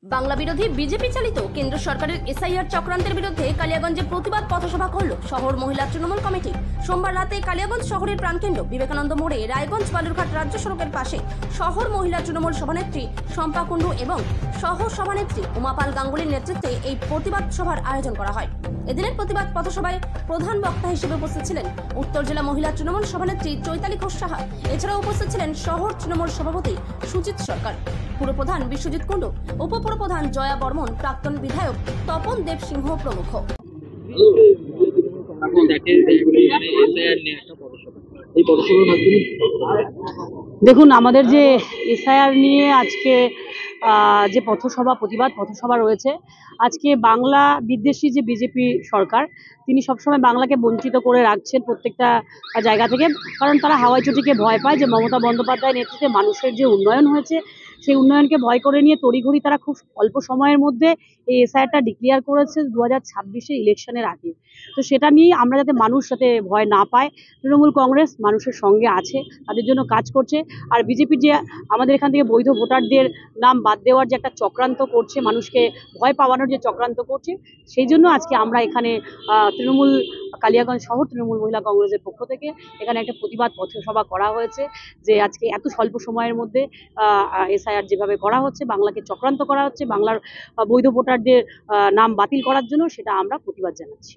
বাংলা বিরোধী বিজেপি চালিত কেন্দ্র সরকারের এসআইআর চক্রান্তের বিরুদ্ধে কালিয়াগঞ্জে প্রতিবাদ পথসভা করল শহর মহিলা তৃণমূল কমিটি। সোমবার রাতে কালিয়াগঞ্জ শহরের প্রাণকেন্দ্র বিবেকানন্দ মোড়ে রায়গঞ্জ বালুরঘাট রাজ্য সড়কের পাশে শহর মহিলা তৃণমূল সভানেত্রী শম্পা কুণ্ডু এবং সহ সভানেত্রী উমাপাল গাঙ্গুলির নেতৃত্বে এই প্রতিবাদ সভার আয়োজন করা হয়। এদিনের প্রতিবাদ পথসভায় প্রধান বক্তা হিসেবে উপস্থিত ছিলেন উত্তর জেলা মহিলা তৃণমূল সভানেত্রী চৈতালি ঘোষ সাহা। এছাড়াও উপস্থিত ছিলেন শহর তৃণমূল সভাপতি সুজিত সরকার, পুরপ্রধান বিশ্বজিৎ কুণ্ডু, উপপুরপ্রধান জয়া বর্মন, প্রাক্তন বিধায়ক তপন দেব সিংহ প্রমুখ। দেখুন, আমাদের যে এসআইআর নিয়ে আজকে যে প্রতিবাদ পথসভা রয়েছে, আজকে বাংলা বিদ্বেষী যে বিজেপি সরকার, তিনি সবসময় বাংলাকে বঞ্চিত করে রাখছেন প্রত্যেকটা জায়গা থেকে। কারণ তারা হাওয়াই চটিকে ভয় পায় যে মমতা বন্দ্যোপাধ্যায়ের নেতৃত্বে মানুষের যে উন্নয়ন হয়েছে, সেই উন্নয়নকে ভয় করে নিয়ে তড়িঘড়ি তারা খুব অল্প সময়ের মধ্যে এই এসআইআরটা ডিক্লেয়ার করেছে 2026 ইলেকশনের আগে। তো সেটা নিয়ে আমরা যাতে মানুষ যাতে ভয় না পায়, তৃণমূল কংগ্রেস মানুষের সঙ্গে আছে, তাদের জন্য কাজ করছে। আর বিজেপি যে আমাদের এখান থেকে বৈধ ভোটারদের নাম বাদ দেওয়ার যে একটা চক্রান্ত করছে, মানুষকে ভয় পাওয়ানোর যে চক্রান্ত করছে, সেই জন্য আজকে আমরা এখানে তৃণমূল কালিয়াগঞ্জ শহর তৃণমূল মহিলা কংগ্রেসের পক্ষ থেকে এখানে একটা প্রতিবাদ পথসভা করা হয়েছে। যে আজকে এত স্বল্প সময়ের মধ্যে এসআইআর যেভাবে করা হচ্ছে, বাংলাকে চক্রান্ত করা হচ্ছে, বাংলার বৈধ ভোটারদের নাম বাতিল করার জন্য, সেটা আমরা প্রতিবাদ জানাচ্ছি।